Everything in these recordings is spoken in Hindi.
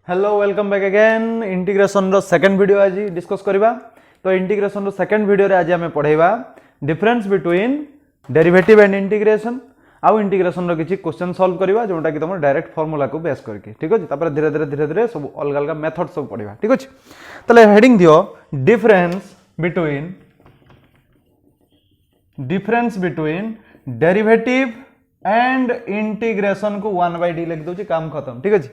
Hello welcome back again integration रो सेकंड वीडियो आज डिस्कस करबा। तो इंटीग्रेशन रो सेकंड वीडियो रे आज हमें पढ़ेबा difference between derivative and integration आउ इंटीग्रेशन रो किछि क्वेश्चन सॉल्व करबा जोंटा कि तुम डायरेक्ट फार्मूला को बेस करके। ठीक अछि, तापर धीरे धीरे सब अलग अलग मेथड सब पढ़ेबा। ठीक अछि, तले हेडिंग दियो difference between derivative and integration को 1/d लिख दोछि, काम खत्म। ठीक अछि,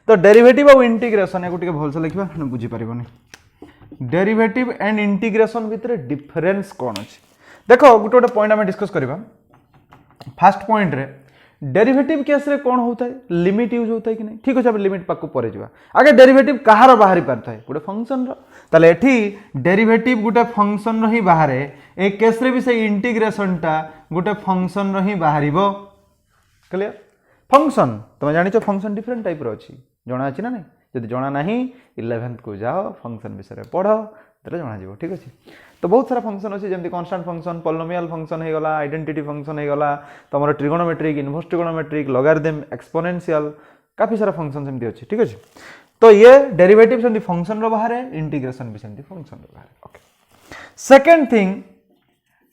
तो डेरिवेटिव और इंटीग्रेशन या टिके भलसे लिखबा बुझी परिबनी। डेरिवेटिव एंड इंटीग्रेशन भितर डिफरेंस कोन अछि देखो, गोटे पॉइंट हम डिस्कस करबा। फर्स्ट पॉइंट रे डेरिवेटिव केस रे कोन होता है, लिमिट यूज होता है कि नहीं। ठीक अछि, अब लिमिट पाकू परे जिवा। आगे डेरिवेटिव कहार बाहरी पारता है, गोटे फंक्शन रो। तले एठी डेरिवेटिव गोटे फंक्शन रो ही बाहरे, ए केस रे भी से इंटीग्रेशन टा गोटे फंक्शन रो ही बाहरिबो। क्लियर? फंक्शन तुम जानिछ, फंक्शन डिफरेंट टाइप रो अछि, जणा अछि ना नहीं। जदि जणा नहीं 11th को जाओ, फंक्शन विषय पढ़ो, तले जणा जीवो। ठीक अछि, तो बहुत सारा फंक्शन अछि, जेमति कांस्टेंट फंक्शन, पॉलिनोमियल फंक्शन हे गला, आइडेंटिटी फंक्शन हे गला, तमरो trigonometric, inverse trigonometric, logarithm, exponential, काफी सारा फंक्शन सेमति अछि। ठीक अछि, तो ये डेरिवेटिव सेमति फंक्शन रो बाहर है, इंटीग्रेशन भी सेमति फंक्शन रो बाहर। ओके, सेकंड थिंग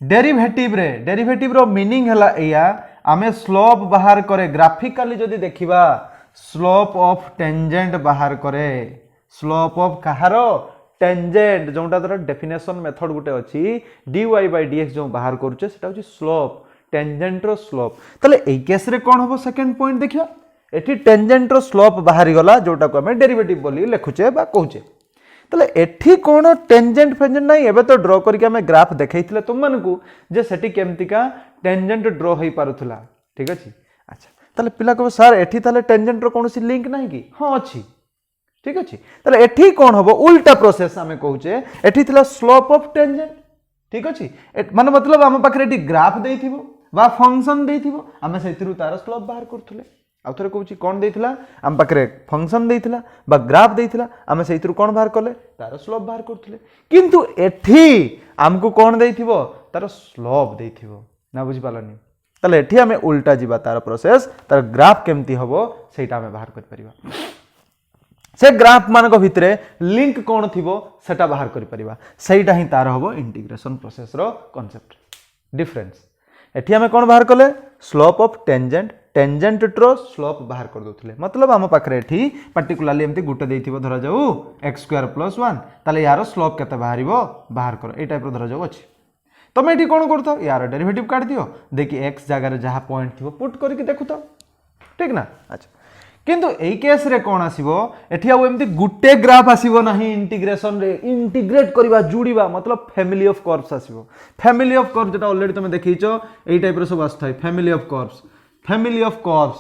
डेरिवेटिव रो मीनिंग हला एया, आमे स्लोप बाहर करे। ग्राफिकली जदि देखिबा, स्लोप ऑफ टेंजेंट बाहर करे। स्लोप ऑफ कहारो, टेंजेंट, जोंटा दर डेफिनेशन मेथड गुटे अछि, dy/dx जो बाहर करूचे सेटा होची स्लोप, टेंजेंट रो स्लोप। तले एई केस रे कोन होबो, सेकंड पॉइंट देखियो, एठी टेंजेंट रो स्लोप बाहरी गला, जोटा को हमें डेरिवेटिव बोली लिखुचे बा कहूचे। तले एठी कोन टेंजेंट फेंजेंट नाही, एबे तो ड्रॉ करके हमें ग्राफ देखैथिले तुम मानकू जे सेठी केमतिका टेंजेंट ड्रॉ होई पारुथला। ठीक अछि, अच्छा, तले पिला को सर एठी तले टेंजेंट रो कोनोसी लिंक नाही कि? हां अछि। ठीक अछि, तले एठी कोन होबो, उल्टा प्रोसेस हमें कहूचे, एठी थिला स्लोप ऑफ टेंजेंट। ठीक अछि, माने मतलब हम पाखरे एठी ग्राफ देइथिबो बा फंक्शन देइथिबो, हमें सेथिरु तार स्लोप बाहर करथुले। आ थरे कहूची कोन देइथिला, हम पाखरे फंक्शन देइथिला बा ग्राफ देइथिला, हमें सेथिरु कोन बाहर करले, तार स्लोप बाहर करथुले। किंतु एठी हमकु कोन देइथिबो, तार स्लोप देइथिबो ना, बुझि पालनी। तले एठी हमें उल्टा जीवा, तार प्रोसेस, तार ग्राफ केमती हबो सेटा हमें बाहर कर परिबा। से ग्राफ मान को भितरे लिंक कोन थिबो सेटा बाहर कर परिबा, सेटा ही तार हबो इंटीग्रेशन प्रोसेस रो कांसेप्ट। डिफरेंस एठी हमें कोन बाहर कले, स्लोप ऑफ टेंजेंट, टेंजेंट रो स्लोप बाहर कर दोथले। मतलब हम पाखरे एठी पर्टिकुलरली एमती गुटे देइथिबो, धरा जाऊ x² + 1, ताले यार स्लोप केते बाहरिबो बाहर करो, ए टाइप रो धरा जाऊ अछि। तमे एठी कोन करथो, यार डेरिवेटिव काट दियो, देखि x जगह रे जहा पॉइंट थिबो पुट करके देखुतो। ठीक ना? अच्छा, किंतु एई केस रे कोन आसीबो, एठी आ एमती गुटे ग्राफ आसीबो नाही। इंटीग्रेशन रे इंटीग्रेट करबा, जुड़ीबा, मतलब फैमिली ऑफ कर्व्स आसीबो। फैमिली ऑफ कर्व जेटा ऑलरेडी तमे देखिचो, एई टाइप रो सब आस्थाय family of curves. Family of curves,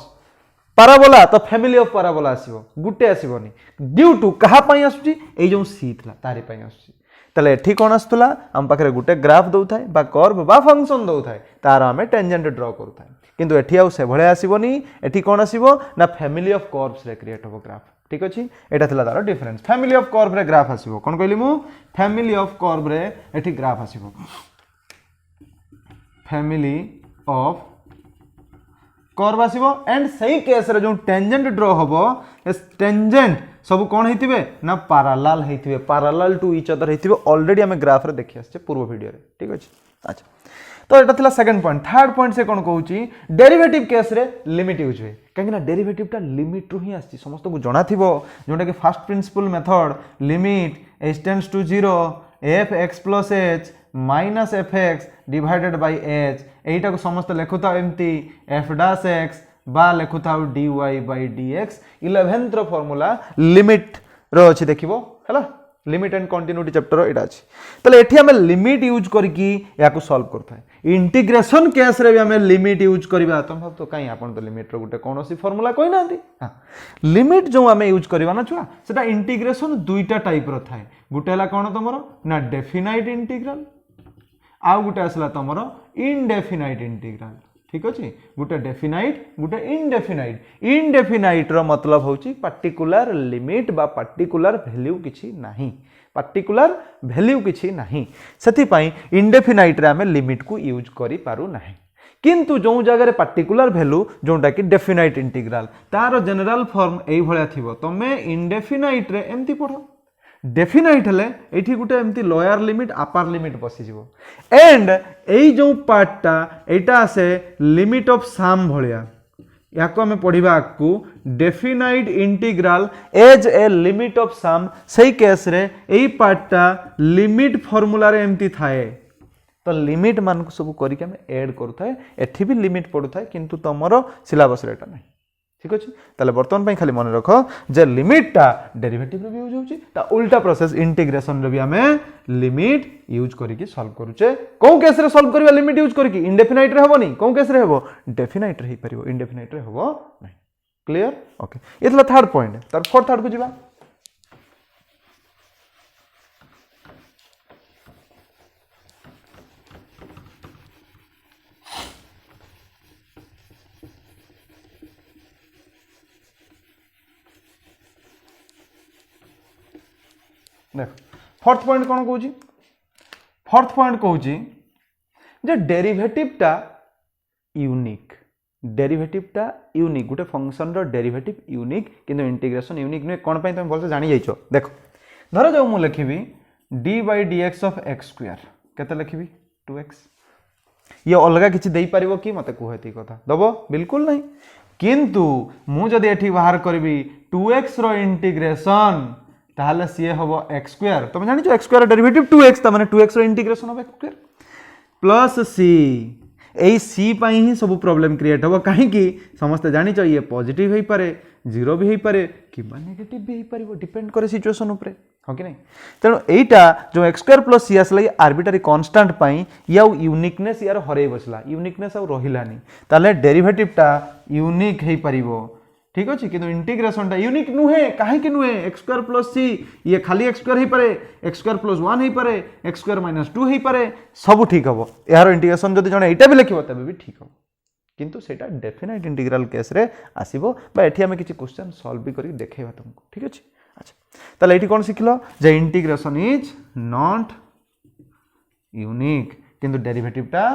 parabola तो फैमिली ऑफ पैराबोला आसीबो, गुटे आसीबोनी। ड्यू टू कहा पई आसुची, एई जो सी थला तारि पई आसुची। तले एठी कोन आस्तला, हम पाखरे गुटे ग्राफ दउथाय बा कर्व बा फंक्शन दउथाय, तार हमें टेंजेंट ड्रॉ करूथाय। किंतु एठी आउ से भळे आसीबोनी, एठी कोन आसीबो ना फैमिली ऑफ कर्व्स रे क्रिएट होबो ग्राफ। ठीक अछि, एटा थला तार डिफरेंस। फैमिली ऑफ कर्व रे ग्राफ आसीबो, कोन कहली मु, फैमिली ऑफ कर्व रे एठी ग्राफ आसीबो। फैमिली ऑफ कर्व आसीबो, एंड सही केस रे जो टेंजेंट ड्रॉ होबो, टेंजेंट सब कोन हेतिबे ना पैरेलल हेतिबे, पैरेलल टू ईच अदर हेतिबे। ऑलरेडी हमें ग्राफ रे देखि आछे पूर्व वीडियो रे। ठीक अछि, अच्छा, तो एटा थिला सेकंड पॉइंट। थर्ड पॉइंट से कोन कहूची, डेरिवेटिव केस रे लिमिट यूज होय, काहे ना डेरिवेटिव टा लिमिट रु ही आछि। समस्त को जणा थिबो, जोटा कि first principle method, limit h tends to 0 f(x + h - f(x) divided by h। एटा को समस्त लेखुता एमती f' बा लेखुता dy/dx। 11th रो फार्मूला लिमिट रो अछि, देखिबो हैला, लिमिट एंड कंटिन्यूटी चैप्टर एटा अछि। तले एठी हमें लिमिट यूज करकी याकू सॉल्व करथाय। इंटीग्रेशन केस रे भी हमें लिमिट यूज करबा। तुम भाब तो काई आपन तो लिमिट रो गुटे कोनोसी फार्मूला कोइ नांती। हां, लिमिट जो हमें यूज करबा ना छुआ, सेटा इंटीग्रेशन दुईटा टाइप रो थाए। गुटे हला कोन तमरो ना डेफिनाइट इंटीग्रल, आ गुटे असला तमरो इनडेफिनाइट इंटीग्रल। ठीक अछि, गुटे डेफिनाइट गुटे इनडेफिनाइट। इनडेफिनाइट रो मतलब होची पर्टिकुलर लिमिट बा पर्टिकुलर वैल्यू किछि नाही, पर्टिकुलर वैल्यू किछि नाही। सेति पई इनडेफिनाइट रे हमें लिमिट को यूज करि पारु नाही। किंतु जो जगह पार्टिकुलर वैल्यू जोटा कि डेफिनाइट इंटीग्राल तार जनरल फॉर्म एई भलिया थिबो तमे इनडेफिनाइट रे एमती पढ़ो डेफिनाइट हेले एठी गुटे एमती लोअर लिमिट अपर लिमिट बसी जिवो एंड एई जो पार्टटा एटा आसे लिमिट ऑफ सम भलिया या को हमें पढ़िबा आकु definite integral as a limit of sum सही केस रे एई पार्टटा लिमिट फार्मूला रे एमती थाए तो लिमिट मान को सब करके हम ऐड करूथाए एठी भी लिमिट पडुथाए किंतु तमरो सिलेबस रे एटा नै ठीक अछि ताले वर्तमान पई खाली मन रखो जे लिमिट टा डेरिवेटिव रे भी यूज होची ता उल्टा प्रोसेस इंटीग्रेशन रे भी हमें लिमिट यूज करके सॉल्व करूचे को केस रे सॉल्व करबा लिमिट यूज करके इंडेफिनाइट रे हबो नै को केस रे हबो डेफिनाइट रे ही परिबो इंडेफिनाइट रे हबो नै क्लियर ओके इतला थर्ड पॉइंट तार फोर्थ थर्ड को जिबा देख फोर्थ पॉइंट कौन कहूँ फोर्थ पॉइंट कहूँ जे डेरिवेटिव टा यूनिक गोटे फंक्शन रो डेरिवेटिव यूनिक किंतु इंटीग्रेशन यूनिक नुहे कौन पे तुम भलसे जानी जाइछो देख धर जाऊ मु लिखिबी d by dx of x square केते लिखिबी 2x ये अलगा किछि देई परिबो कि मते कहती कथा दबो बिल्कुल नहीं किंतु मु जदी एठी बाहर करबी 2x रो इंटीग्रेशन ताहले सी हम एक्स स्क्वायर तुम जान एक्स स्क्वायर डेरिवेटिव 2x ता माने 2x रो इंटीग्रेशन हम एक्स स्क्वायर प्लस सी एई सी पाई ही सब प्रॉब्लम क्रिएट हो कहीं समस्त जान ये पॉजिटिव हो पारे जीरो भी हो पारे कि नेगेटिव भी हो पारे डिपेंड करे सिचुएशन ऊपर हाँ कि नहीं तेणु एटा जो एक्स स्क्वायर प्लस सी आसला आर्बिट्रारी कांस्टेंट पाई या यूनिकनेस यार हरई बसला यूनिकनेस आउ रहिलानी ताले डेरिवेटिव टा यूनिक हो पारिबो ठीक अच्छे किंतु इंटीग्रेशन टा यूनिक नुहे कहीं नुहे एक्स स्क्वायर प्लस सी ये खाली एक्स स्क्वायर हो पारे एक्स स्क्वायर प्लस 1 हो पारे एक्स स्क्वायर माइनस 2 हो पारे सब ठीक हम यार इंटीग्रेशन जब जन यहाँ भी लिखो तब भी ठीक हम किंतु सेटा डेफिनाइट इंटीग्रल केस रे आसीबो बा एठी हमें किछि क्वेश्चन सॉल्व भी करी देखेबा तुमको ठीक अछि अच्छा ताले एठी कोन सिखलो जे इंटीग्रेशन इज नॉट यूनिक किंतु डेरिवेटिव टा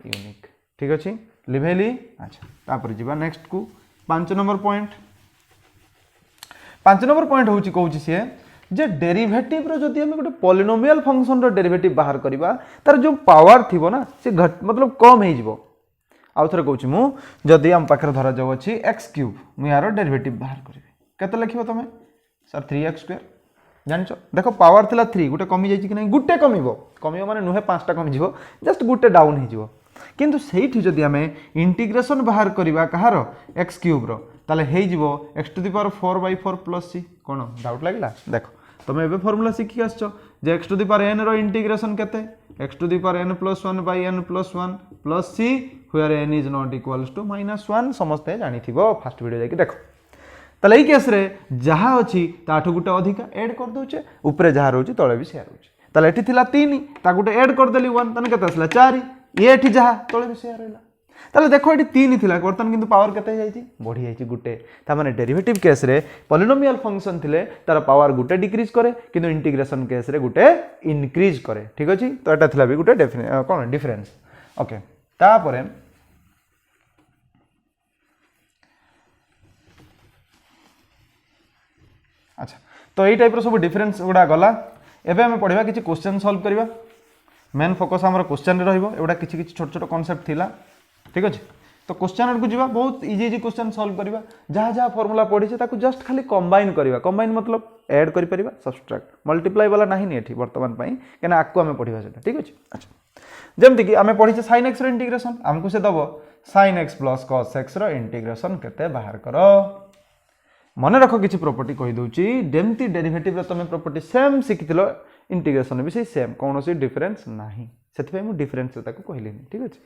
यूनिक ठीक अछि लिभेली अच्छा तापर जिबा नेक्स्ट को 5 नंबर पॉइंट होची कहूची से जे डेरिवेटिव रो जदी हम गोटे पॉलिनोमियल फंक्शन रो डेरिवेटिव बाहर करबा तार जो पावर थिबो ना से मतलब कम हे जिवो आउ थरे कहूची मु जदी हम पाखरे धरा जाउ अछि x³ मु यार डेरिवेटिव बाहर करबे केते लिखिबो तमे सर 3x² जानछो देखो पावर थिला 3 गोटे कमी जाई कि नै गुटे कमिबो माने नुहे 5टा कमी जिवो जस्ट गुटे डाउन हे जिवो किंतु सेठी जदी हमें इंटीग्रेशन बाहर करबा कहार x³ रो ताले हे जिवो x⁴/4 प्लस c कोन डाउट लागला देखो तमे एबे फार्मूला सिखि आछो जे x⁴n रो इंटीग्रेशन केते x⁴n + 1 / n + 1 plus c where n is not equals to -1 समस्ते जानि थिबो फर्स्ट वीडियो जाके देखो ताले ई केस रे जहा अछि ताठो गुटे अधिका ऐड कर दोचे ऊपर जहा रहउची तळे भी शेयर होची ताले एठी थिला 3 ता गुटे ऐड कर देली 1 तने केते असला 4 ये एठी जहा तळे भी शेयर रहला ताले देखो एठी 3 थिला वर्तमान किंतु पावर केते जाईची बढ़ी जाईची गुटे ता माने डेरिवेटिव केस रे पॉलिनोमियल फंक्शन थिले तार पावर गुटे डिक्रीज करे किंतु इंटीग्रेशन केस रे गुटे इंक्रीज करे ठीक अछि तो एटा थिला भी गुटे कोन डिफरेंस ओके तापरे अच्छा तो यही टाइप सब डिफरेंस गुड़ा गला एबे हमें पढ़िबा किछि क्वेश्चन सॉल्व करिबा मेन फोकस हमर क्वेश्चन रे रहइबो एबडा किछि किछि छोट छोट कांसेप्ट थिला ठीक अछि तो क्वेश्चन को जीवा बहुत इजी क्वेश्चन सॉल्व करिबा जहा जहा फार्मूला पढ़ी छै ताकू जस्ट खाली कंबाइन करिबा कंबाइन मतलब ऐड करि परिबा सब्ट्रैक्ट मल्टीप्लाई वाला नाही नि एठी वर्तमान पई केना आकू हमें पढ़िबा सेटा ठीक अछि अच्छा जेमति कि हमें पढ़ी छै sin x रो इंटीग्रेशन हमको से दबो sin x + cos x रो इंटीग्रेशन केते बाहर करो मन रख किसी प्रॉपर्टी कहि दउची जेमति डेरिवेटिव रे तमे प्रॉपर्टी सेम सिखिथिलो इंटीग्रेशन भी सेम कोनोसी डिफरेंस नाही सेथि मु डिफरेंस ताको कहलिनी ठीक अछि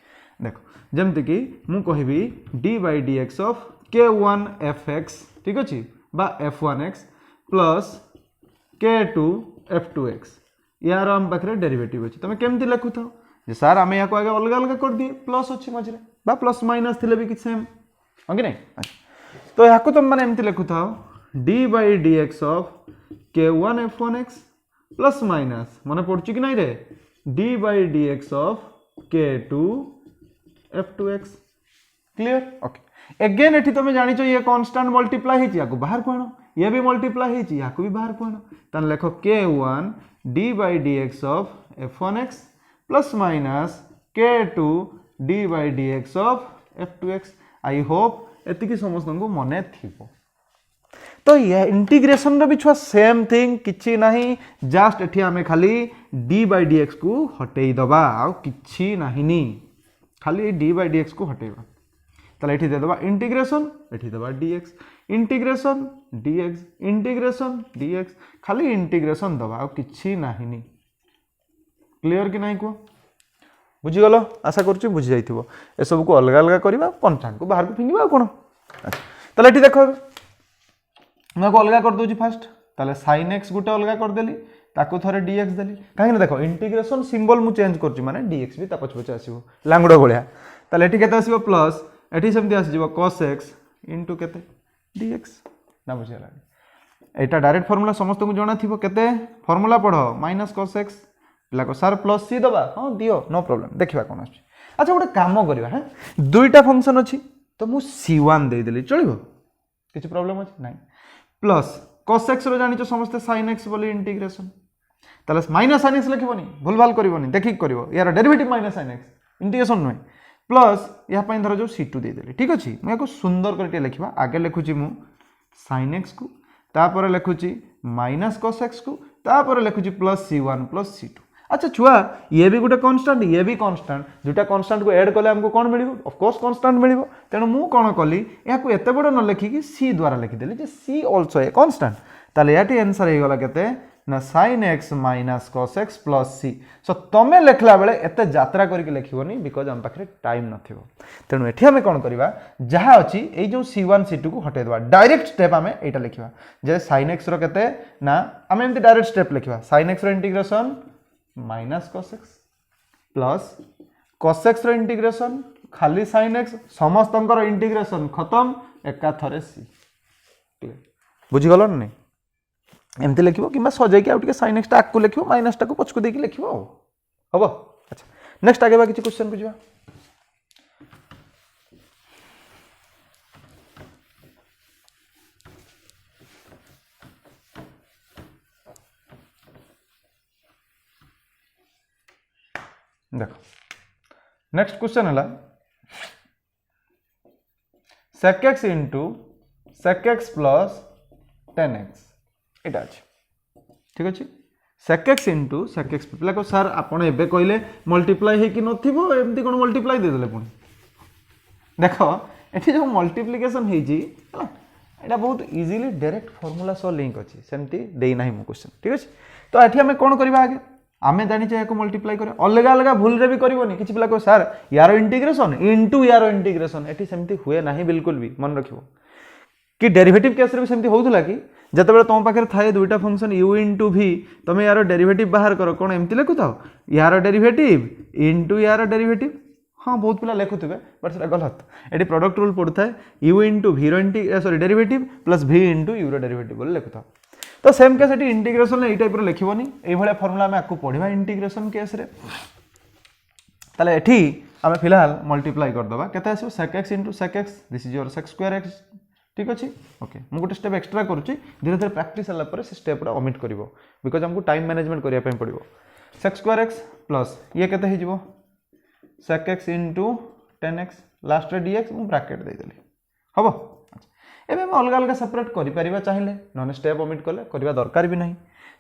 देखो जेमति कि मु कहिबी d/dx ऑफ k1 fx ठीक अछि बा f1x प्लस k2 f2x यार हम बखरे डेरिवेटिव अछि तमे केमति लिखु थाओ जे सर हमें या को आगे अलग अलग कर दिए प्लस अछि मझरे बा प्लस माइनस थिले भी कि सेम हो कि नहीं अच्छा तो या को तुम माने एमति लिखु थाओ d/dx of k1 f1x plus minus माने पड़छि कि नहीं रे d/dx of k2 f2x clear okay again एठी तुम जानिचो ये कांस्टेंट मल्टीप्लाई हेची याको बाहर को आनो ये भी मल्टीप्लाई हेची याको भी बाहर को आनो तन लेखो k1 d by dx of f1x plus minus k2 d by dx of f2x I hope एतिकी समस्त को मने थिबो तो ये इंटीग्रेशन रे भी छुआ सेम थिंग किछि नाही जस्ट एठी हमें खाली d by dx को हटेई दबा आ किछि नाही नी खाली d by dx को हटेबा ताले एठी दे दबा इंटीग्रेशन एठी दबा dx integration dx integration dx खाली इंटीग्रेशन दबा आ किछि नाही नी क्लियर कि नाही को बुझी गलो आशा करछु बुझी जाइथिबो ए सब को अलग अलग करबा पंचांग को बाहर को फिंगबा कोन ताले एठी देखो मैं को अलग कर दोची फास्ट ताले sin x गुटे अलग कर देली ताको थरे dx देली काहे ना देखो इंटीग्रेशन सिंबल मु चेंज करछु माने dx भी ता पछ पछ आसीबो लांगडो गोलिया ताले एठी केते आसीबो प्लस एठी सेमती आसीबो cos x इनटू केते dx ना बुझिला एटा डायरेक्ट फार्मूला समस्त को जणा थिबो केते फार्मूला पढो -cos x लाको सर प्लस सी दबा हां दियो नो प्रॉब्लम देखिबा कोन आछि अच्छा गोटे काम करबा हैं दुईटा फंक्शन अछि तो मु c1 दे देली चलिबो किछ प्रॉब्लम अछि नाही प्लस cos x रो जानि छ समस्त sin x बोली इंटीग्रेशन ताले माइनस sin x लिखिबोनी भूलभाल करिवोनी देखि करिवो यार derivative minus sin x integration नुय प्लस या पई धर जो c2 दे देली ठीक अछि मैं को सुंदर करके लिखिबा आगे लिखुची मु sin x को तापर लिखुची -cos x को तापर लिखुची प्लस c1 प्लस c2 अच्छा छुआ ये भी गोटे कांस्टेंट ये भी कांस्टेंट दुटा कांस्टेंट को ऐड कले हमको कोन मिलिबो ऑफ कोर्स कांस्टेंट मिलिबो तेनु मु कोन कली या को एते बड न लिखि कि c द्वारा लिखि देली जे c आल्सो ए कांस्टेंट ताले याटी आंसर हे गला केते ना sin x - cos x + c सो तमे लेखला बेले एते यात्रा करिक लिखिबोनी बिकॉज़ हम पाखरे टाइम नथिबो तेनु एठी हमें कोन करबा जहा अछि ए जो c1 c2 को हटे देबा डायरेक्ट स्टेप हमें एटा लिखिबा जे sin x रो केते ना हमें एमती डायरेक्ट स्टेप लिखिबा sin x रो integration -cos x plus cos x रो इंटीग्रेशन खाली sin x समस्तंकर इंटीग्रेशन खत्म एका थरे c क्लियर बुझी गलो नै एमती लिखिबो किबा सजाई के आउट के sin x टा को लिखिबो माइनस टा को पछ को देकी लिखिबो हबो अच्छा नेक्स्ट आगे बा किछि क्वेश्चन बुझिबा देखो नेक्स्ट क्वेश्चन हला sec x into sec x plus 10x एटा अछि ठीक अछि sec x into sec x पिला को सर आपण एबे कहले मल्टीप्लाई हे कि नथिबो एमती कोन मल्टीप्लाई दे देले पुनी देखो एठी जो मल्टीप्लिकेशन हे जी हला एटा बहुत easily direct formula so link अछि सेमती देई नाही मो क्वेश्चन ठीक अछि तो एठी हमें कोन करबा आगे आमे जानि छै एको मल्टीप्लाई करे अलग अलग भूल रे भी करबोनी किछि पिला को सर यार इंटीग्रेशन इनटू यार इंटीग्रेशन एठी सेमती हुए नाही बिल्कुल भी मन रखिबो कि डेरिवेटिव केस रे भी सेमती होउतला कि जतबेले तुम पाखे थाए दुईटा फंक्शन u इंटू v तुम यार डेरिवेटिव बाहर करो कौन एमती लिखु थाओ यार डेरिवेटिव इंटू यार डेरिवेटिव हाँ बहुत पिला लिखुवे बट से गलत ये प्रोडक्ट रूल पड़ता है u into v sorry derivative plus v into u derivative बोले लिखु थाओ तो सेम केस ये इंटीग्रेशन ये टाइप लिखबनी ये फर्मूला आम आपको पढ़ा इंटीग्रेशन केस रे ताले एठी आम फिलहाल मल्टीप्लाई करदबा केते आसीबो sec x into sec x this is your sec square x ठीक अच्छे ओके मुझे गोटे स्टेप एक्सट्रा करुच्ची धीरे धीरे प्रैक्टिस है से स्टेपटा ओमिट कर बिकज हमको टाइम मैनेजमेंट करने पड़ो sec स्क्वायर x प्लस ये केते हे जिवो sec x into 10x last रे dx मु ब्रैकेट दे देली हबो एबे हम अलग अलग सेपरेट करि परिबा चाहिए नने स्टेप ओमिट कले करबा दरकार भी नहीं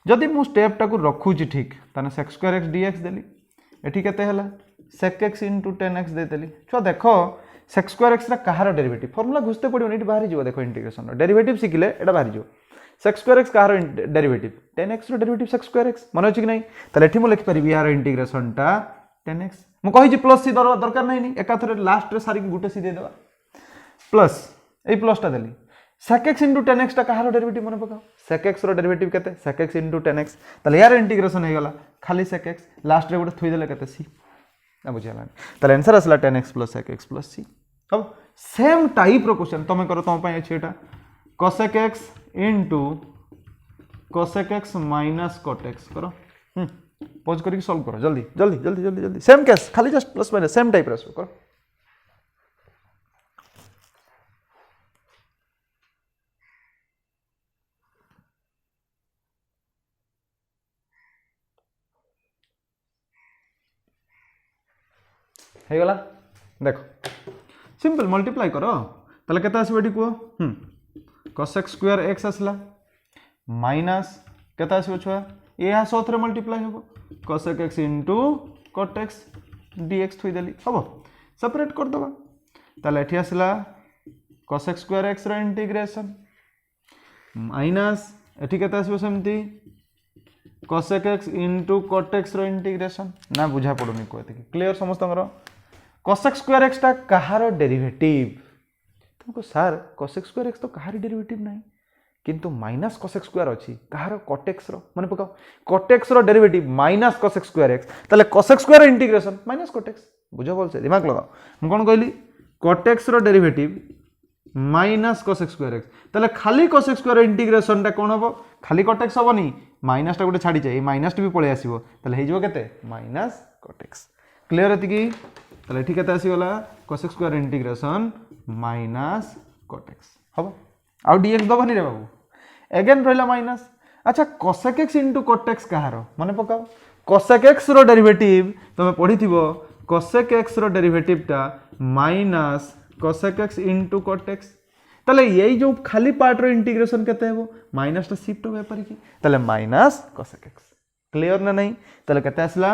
जदि मु स्टेप टाकू रखुची ठीक ताने sec स्क्वायर x dx देली एठी केते हला sec x इंटू 10x दे देली छो देखो sec स्क्वायर x रा कहार डेरिवेटिव फार्मूला घुसते पड़ो नहीं बाहर जीव देखो इंटीग्रेशन डेरिवेटिव शिखिले एटा बाहर जीव sec स्क्वायर x कहार डेरिवेटिव 10x रो डेरिवेटिव sec स्क्वायर x मन अछि कि नहीं तले एठी मु लिखि परिबी यार इंटीग्रेशन टा 10x मु कहि जी प्लस सी दरकार नहीं एका थरे लास्ट रे सारी गुटे सी दे देबा प्लस ए प्लस टा देली sec x into 10x टा कहार डेरिवेटिव मन पकाओ sec x रो डेरिवेटिव केते sec x into 10x तले यार इंटीग्रेशन हे गला खाली sec x लास्ट रे गुटे थुई देले केते c ना बुझियाला तले आंसर असला 10x plus sec x plus c अब सेम टाइप रो क्वेश्चन तमे करो तम पय अछि एटा cosec x into cosec x minus cot x करो पॉज करके सॉल्व करो जल्दी जल्दी जल्दी जल्दी जल्दी सेम केस खाली just plus minus same type रसो करो हे गला देखो सिंपल मल्टीप्लाई करो ताले केते आसीबो एठी को cos x स्क्वायर x आसला माइनस केते आसीबो छुआ या 100 थरे मल्टीप्लाई हेबो cos x into cot x dx Thuy देली हबो सेपरेट कर दबा ताले एठी आसला cos x स्क्वायर x रा इंटीग्रेशन माइनस एठी केते आसीबो सेमती cos x into cot x रो इंटीग्रेशन ना बुझा पडुनी को एते क्लियर समस्त cos x स्क्वायर x ता कहारो डेरिवेटिव तुमको sir cos x square x तो कहारी डेरिवेटिव नाही किंतु माइनस cos x स्क्वायर अछि कहारो cot x रो माने पकाओ cot x रो derivative minus cos x square x ताले cos x square integration minus cot x बुझो बोल से दिमाग लगाओ हम कोन कहली cot x रो derivative minus cos x square x ताले खाली cos x स्क्वायर इंटीग्रेशन ता कोन हबो खाली cot x हबोनी माइनस टा गोटे छाडी जाय माइनस टी भी पळे आसीबो ताले हे जो केते माइनस cot x क्लियर होती की ताले ठीक केते आसी गला cos x square integration minus cot x हबो आ dx दबनी रे बाबू अगेन रहला माइनस अच्छा cos x into cot x कहारो माने पकाओ cos x रो डेरिवेटिव तमे पढी थिबो cos x रो डेरिवेटिव ता minus cos x into cot x ताले यही जो खाली पार्ट रो इंटीग्रेशन केते हेबो माइनस टा शिफ्ट होबे पारि की ताले माइनस cos x क्लियर ना नहीं ताले केते आसला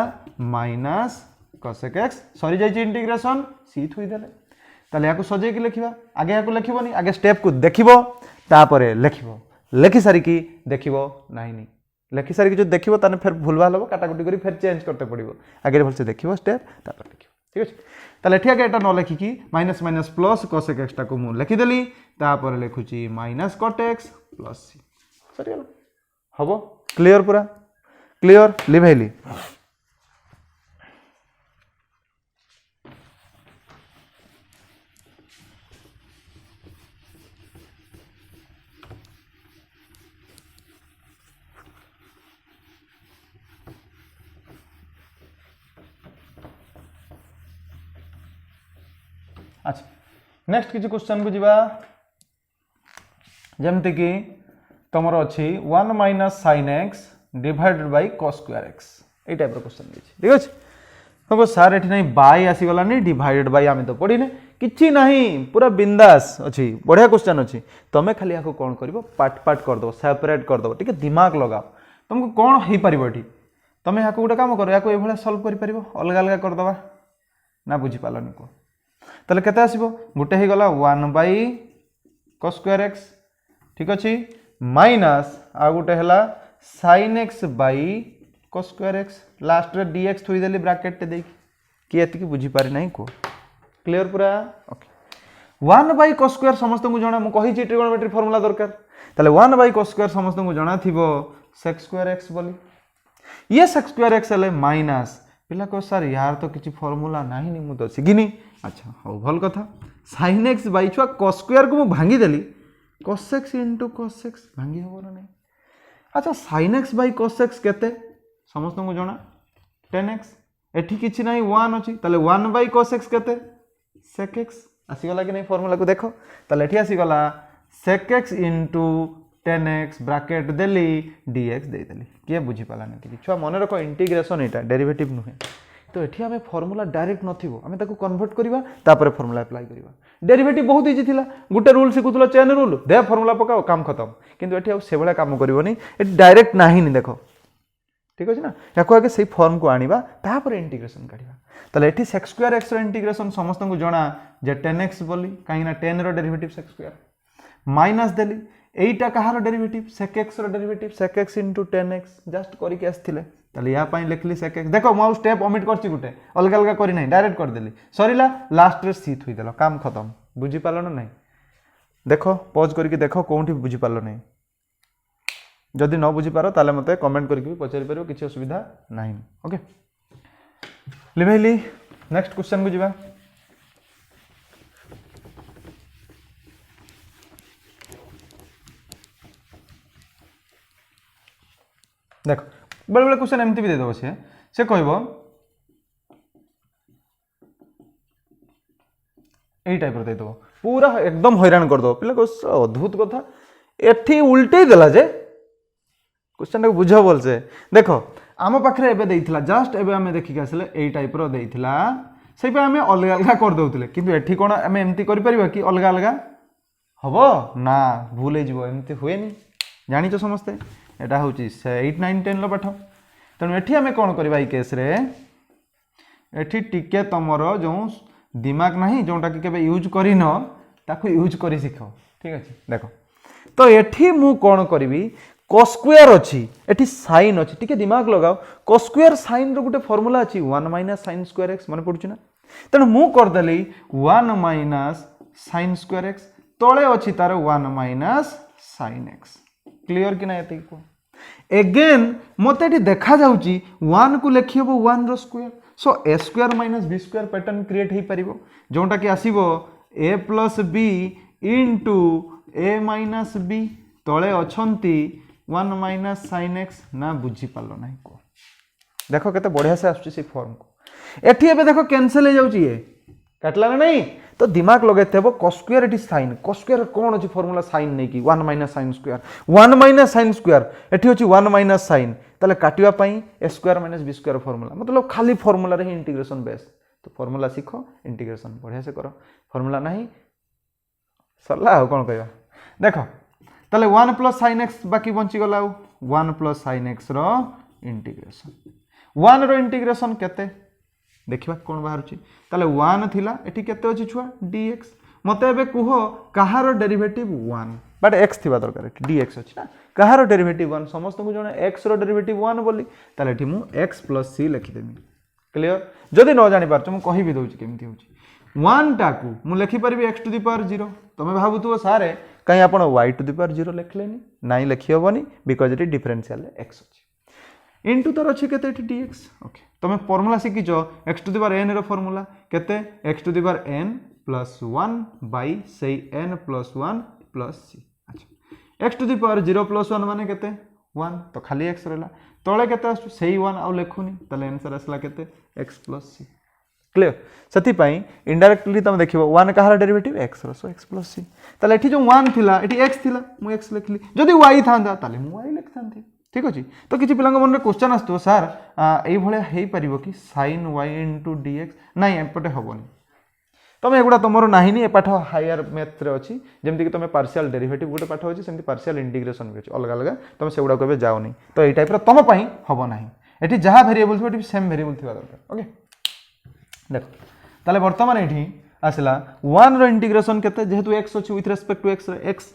माइनस cos x सॉरी जाई इंटीग्रेशन सी थुई देले ताले याको सजे की लिखिबा आगे याको लिखिबोनी आगे स्टेप को देखिबो तापरे लिखिबो लिखि सारी की देखिबो नहीं लिखि सारी की जो देखिबो ताने फिर भूलभाल हो काटाकुटी करी फिर चेंज करते पड़िबो आगे भल से देखिबो स्टेप तापर लिखिबो ठीक अछि ताले ठीक है एटा न लिखि की minus minus plus cos x टा को मु लिखि देली तापर लिखुची minus cot x plus c सरी गेल हबो क्लियर पूरा क्लियर लिभैली अच्छा नेक्स्ट किसी क्वेश्चन को जीवा जमते कि तुमर अच्छी 1 minus sin x divided by cos square x ए टाइप रो क्वेश्चन दिछि ठीक अछि हमको सर एठी नहीं बाय आसी गला नहीं डिवाइडेड बाय आमे तो पढी ने किछि नहीं पूरा बिंदास अछि बढ़िया क्वेश्चन अछि तमे खाली याको कोन करबो पार्ट पार्ट कर दो सेपरेट कर दो ठीक है दिमाग लगाओ तुमको कोन हे परिबो एठी तमे याको गोटे काम करो याको ए भला सॉल्व करि परिबो अलग अलग कर दबा ना बुझी पालनी को ताले केते आसीबो गुटे हे गला 1 बाय cos स्क्वायर x ठीक अछि माइनस आ गुटे हला sin x by cos square x last रे dx थोई देली ब्रैकेट ते देकी कि एति की बुझी पारि नाही को क्लियर पूरा ओके 1 बाय cos स्क्वायर समस्त को जणा म कहि छि ट्रिगोनोमेट्री फार्मूला दरकार ताले 1 बाय cos स्क्वायर समस्त को जणा थिबो sec स्क्वायर x बोली ये sec स्क्वायर x ले माइनस पिला को सर यार तो किछि फार्मूला नाही नि मु तो सिगिनी अच्छा हो भल कथा sin x बाय छुआ cos स्क्वायर को मु भांगी देली cos x into cos x भांगी हो ना नहीं अच्छा sin x by cos x केते समस्त को जणा 10x एठी किछि नाही 1 अछि ताले 1 बाय cos x केते sec x आसी गला कि नहीं फार्मूला को देखो ताले एठी आसी गला sec x into 10x bracket देली dx दे देली के बुझी पाला न कि छुआ मन रखो इंटीग्रेशन एटा डेरिवेटिव नुहे तो एठी हमें फार्मूला डायरेक्ट नथिबो हमें ताको कन्वर्ट करबा तापर फार्मूला अप्लाई करबा डेरिवेटिव बहुत इजी थिला गुटे रूल सिकुतलो चेन रूल दे फार्मूला पकाओ काम खत्म किंतु एठी आ सेबळा काम करबोनी एठी डायरेक्ट नाही नि देखो ठीक अछि ना याको आगे सही फॉर्म को आनिबा तापर इंटीग्रेशन काढिबा तले एठी sec स्क्वायर x रो इंटीग्रेशन समस्त को जणा जे 10x बोली काई ना 10 रो डेरिवेटिव sec स्क्वायर माइनस देली एटा कहार डेरिवेटिव sec x रो derivative sec x * 10x just करी के आस्थिले ताले या पाई लिखली sec x देखो मो स्टेप ओमिट करछि गुटे अलग अलग करी नै डायरेक्ट कर देली सरीला लास्ट रे सी थुई देलो काम खत्म बुझी पालो न नै देखो पॉज करके देखो कोठी बुझी पालो नै जदि न बुझी पारो ताले मते कमेंट करके पचारि पारो किछि असुविधा नाही ओके लिभैली नेक्स्ट क्वेश्चन को जिबा देखो बड़े बड़े क्वेश्चन एमती भी दे दो से कहबो ए टाइप रो दे दो पूरा एकदम हैरान कर दो पिला को अद्भुत कथा एठी उल्टे देला जे क्वेश्चन को बुझो बोल से देखो आम पाखरे एबे देइथिला जस्ट एबे हमें देखि के आसले ए टाइप रो देइथिला से आम अलग अलग कर दौले कि एठी कौन आम एमती कर कि अलग अलग हम ना भूल होमती हुए जाच समस्ते यहाँ हूँ 8 9 10 पाठ तेणु ये आम कौन करवा केस्रे एठी टिके तुमर जो दिमाग ना जोटा कि केबे यूज करन ताकू यूज कर शिख ठीक अच्छे देख तो एठी मु कौन करी कोस्क्वेयर अच्छी एठी साइन अच्छी टिके दिमाग लगाओ कोस्क्वेयर साइन रो गोटे फॉर्मूला अच्छी 1 माइनस साइन स्क्वायर एक्स मन पड़ुछि ना तेणु मु करदेली 1 माइनस साइन स्क्वायर एक्स तले अच्छी तार 1 माइनस साइन एक्स क्लियर कि ना ये को एगेन मत ये देखा जाउची 1 को लिखि हबो 1 रो square so A square minus B square pattern create हो पारिबो जोटा कि आसीबो A plus B into A minus B तले अछंती 1 माइनस साइन एक्स ना बुझी पालो ना को देखो केते बढ़िया से आसुची से फॉर्म को एठी एबे देखो कैंसिल हो जाउची ये काटला ना नहीं तो दिमाग लगेथेबो कोस्क्वायर एटी साइन कोस्क्वायर कोन अछि फार्मूला साइन नै कि 1 minus sine square 1 minus sine square एठी अछि 1 माइनस साइन ताले काटिवा पई A square minus B square formula मतलब खाली फार्मूला रे इंटीग्रेशन बेस तो फार्मूला सीखो इंटीग्रेशन बढ़िया से करो फार्मूला नहीं सरला हो कोन कहबा देखो ताले 1 प्लस साइन एक्स बाकी बंची गला 1 प्लस साइन एक्स रो इंटीग्रेशन 1 रो इंटीग्रेशन केते देखिबा कोन बाहरची ताले 1 थिला एठी केते अछि छुआ dx मते एबे कुहो कहारो डेरिवेटिव 1 बट x थिबा दरकार एठी dx अछि ना कहारो डेरिवेटिव 1 समस्त को जने x रो डेरिवेटिव 1 बोली ताले एठी मु x + c लिखि देमी क्लियर जदि न जानि पारछ मु कहि भी दउची केमथि होची 1 टाकू मु लिखि परबी x टू द पावर 0 तमे भाबुतबो सारे कहीं आपण y टू द पावर 0 लिखलेनी नाही लिखि होबनी बिकॉज इट डिफरेंशियल x अछि इंटू तर अच्छे के dx ओके तुम फॉर्मूला शिखिच x to the power n रो फॉर्मूला केते x to the power n plus 1 by से n प्लस 1 प्लस c अच्छा x to the power 0 plus 1 माने केते 1 तो खाली x रहला तळे केते आसु सेही 1 आउ लेखुनी तले आंसर आसला केते x प्लस c क्लियर सेति पई इनडायरेक्टली तुम देखिबो 1 कहार डेरिवेटिव x रो सो x प्लस c तले एठी जो 1 थिला एठी x थिला मु x लिखली जदी y थांदा तले मु y लिखथांती ठीक अच्छे तो किसी पिला मन में क्वेश्चन आसो सार ये भाई पार कि साइन वाई इंटू dx ना एपटे हेनी तुम एगुड़ा तुम ना ए पाठ हायर मैथ अच्छी जमीक तुम पार्शियल डेरिवेटिव गोटे पाठ अच्छी सेमती पार्शियल इंटीग्रेशन भी अच्छी अलग अलग तुम से गुड़ा को जाओनी तो ये टाइप तुम हम ना ये जहाँ भेरिएबल थी ये सेम भेरिएबल थी दरकार ओके देख ताले बर्तमान ये आसला 1 रो इंटीग्रेशन केते जेहेतु x अच्छी with respect to x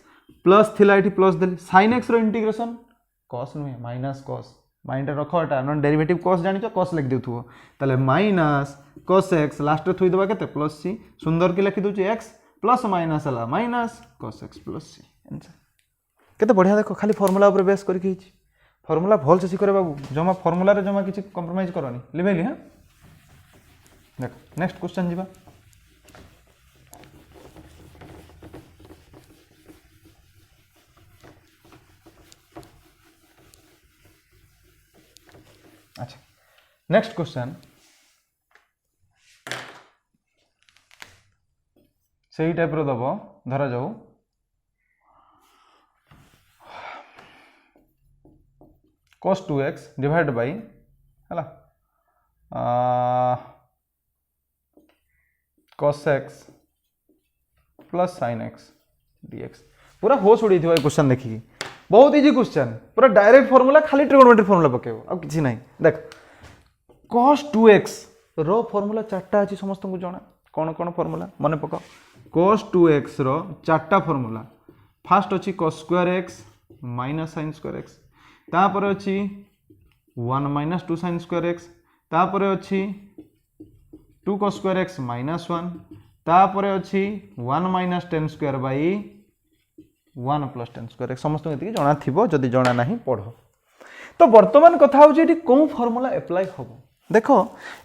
plus थिला ये प्लस देली साइन x रो इंटीग्रेशन कॉस नुहे माइनस कॉस माइंड रख एटा नॉन डेरिवेटिव कॉस जानिछ कॉस लिख देथुओ ताले माइनस cos x लास्ट रे थुई देबा केते प्लस c सुंदर की लिखि दोची x प्लस माइनस हला minus cos x plus c answer केते बढ़िया देखो खाली फार्मूला ऊपर बेस करके हिची फार्मूला भल से सिकरे बाबू जमा फार्मूला रे जमा किछि कंप्रोमाइज करनी लिबेली हां देखो नेक्स्ट क्वेश्चन जीवा अच्छा नेक्स्ट क्वेश्चन सही टाइप रो दबो धरा जाऊ cos 2x डिवाइड बाय हला cos x plus sin x dx पूरा होश उड़ी थी क्वेश्चन देखिए बहुत इजी क्वेश्चन पूरा डायरेक्ट फार्मूला खाली ट्रिगोनोमेट्री फार्मूला पकेबो अब किछि नहीं देख cos 2x रो फार्मूला चारटा अछि समस्त को जणा कोन कोन फार्मूला मने पका cos 2x रो चारटा फार्मूला फर्स्ट अछि cos square x minus sin square x तापर अछि 1 माइनस 2 sin स्क्वायर x तापर अछि 2 cos स्क्वायर x माइनस 1 तापर अछि 1 minus 10 square by 1 plus 10 square x समस्त एति जणा थिबो जदी जणा नाही पढो तो वर्तमान कथा हो जे को फार्मूला अप्लाई होबो देखो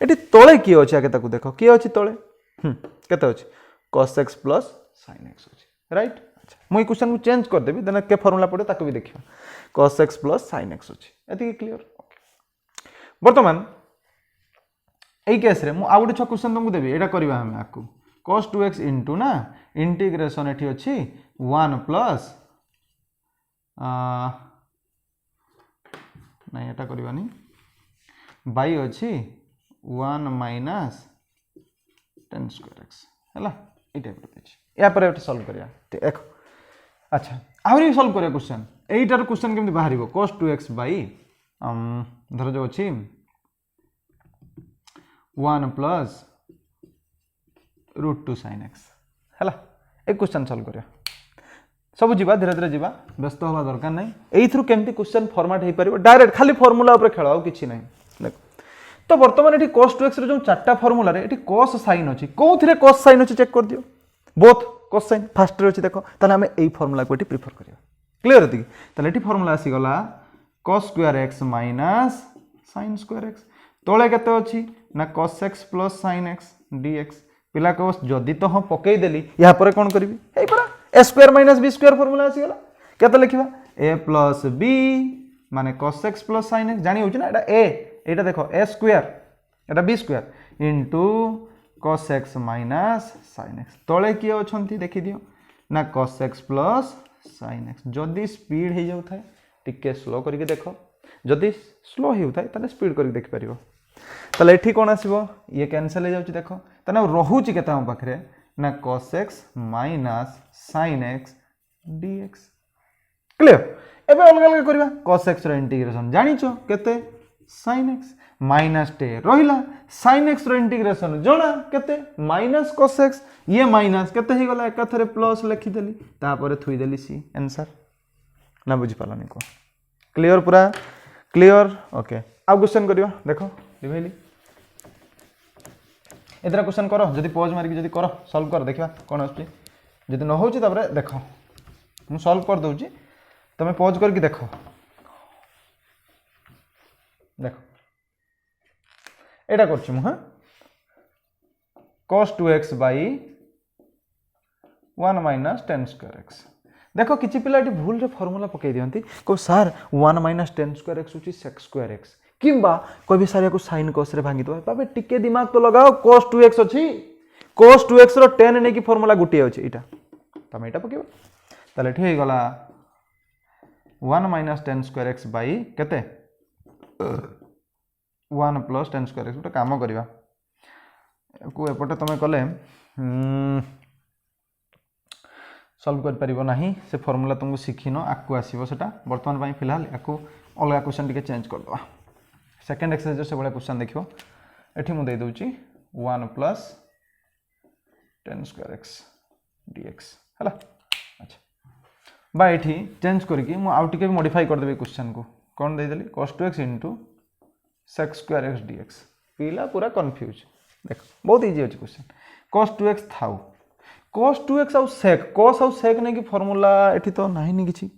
एटी तळे की अछि आके ताकू देखो की अछि तळे केते अछि cos x plus sin x अछि राइट अच्छा मु क्वेश्चन को चेंज कर देबी देना के फार्मूला पड़े ताकू भी देखिबा cos x plus sin x अछि एति क्लियर ओके वर्तमान एई केस रे मु आ गुटे छ क्वेश्चन तुमको देबी एटा करबा हम आकू cos 2x इनटू ना इंटीग्रेशन एठी अछि 1 प्लस नहीं एटा करबानी बाई अछि 1 माइनस 10 स्क्वायर एक्स है ये टाइप या पर एटा सॉल्व करिया देख अच्छा आहुरी सॉल्व करिया क्वेश्चन एटार क्वेश्चन केमति बाहरिबो cos 2x बाई धर जो अछि 1 प्लस √2 sin x है एक क्वेश्चन सॉल्व करिया सब जीवा धीरे धीरे जीवा व्यस्त हवा दरकार नहीं एइथरु केमति क्वेश्चन फॉर्मेट हे परिबो डायरेक्ट खाली फार्मूला ऊपर खेल आउ किछि नहीं देख तो वर्तमान एठी cos 2x रो जो चारटा फार्मूला रे एठी cos sin अछि कोथिरे cos sin अछि चेक कर दियो बोथ cos sin फास्ट रे अछि देखो ताले हमें एई फार्मूला को एठी प्रेफर करियो क्लियर होती ताले एठी फार्मूला आसी गला cos square x minus sin square x तोळे केते अछि ना cos x plus sin x dx पिला को जदी तो हम पकई देली या पर कोन करबी एई परा a square minus b square formula आसी गला केते लिखिबा a प्लस b माने cos x plus sin x जानि होछि ना एटा a एटा देखो a square Etah b square into cos x minus sin x तोळे किए अछंती देखि दियो ना cos x plus sin x जदी स्पीड हे जाउ थाए टिके स्लो करके देखो जदी स्लो हे थाए तने स्पीड करके देख परिबो तले एठी कोन आसीबो ये कैंसिल हे जाउची देखो तने रहूची केता हम पाखरे ना cos x minus sin x dx clear एबे अलग अलग करबा cos x रो इंटीग्रेशन जानिचो केते sin x माइनस टे रहिला sin x रो इंटीग्रेशन जणा केते माइनस cos x ये माइनस केते ही गला एकाथरे प्लस लिखि देली तापर थुई देली सी आंसर ना बुझी पालनी को क्लियर पूरा क्लियर ओके अब क्वेश्चन करियो देखो दिभैली एतरा क्वेश्चन करो जदी पॉज मारि जदी करो सॉल्व कर देखिबा कोन आछि जदी न होउची तबरे देखो हम सॉल्व कर दोउची तमे पॉज करके देखो देखो एटा करछि मु हां cos 2x by 1 minus 10 square x देखो किछि पिला एटी भूल रे फार्मूला पकई दियंती को सर 1 माइनस 10 स्क्वायर x होची sec स्क्वायर x किंबा कोई भी सारिया को sin cos रे भांगी दो बाबे टिके दिमाग तो लगाओ cos 2x अछि cos 2x रो 10 ने की फार्मूला गुटी अछि इटा तमे इटा पकेबो ताले ठीक गला 1 माइनस 10 स्क्वायर x बाई केते 1 प्लस 10 स्क्वायर x गोटे काम करवा को एपटे तुम कले सॉल्व कर परिबो नाही से फार्मूला तुमको शिखिनो आकु आसीबो सेटा वर्तमान पई फिलहाल आकु अलगा क्वेश्चन टिके चेंज कर दवा सेकंड एक्सरसाइज से बडा क्वेश्चन देखियो एठी मु दे दोची 1 प्लस 10 स्क्वायर x dx हला अच्छा बा एठी चेंज करके मु आउ टिके मॉडिफाई कर देबे क्वेश्चन को कोन दे देली cos 2x sec square x dx पीला पूरा कंफ्यूज देखो बहुत इजी अछि question cos 2x थाउ cos 2x आउ sec cos आउ sec ने की फार्मूला एठी तो नाही नि किछि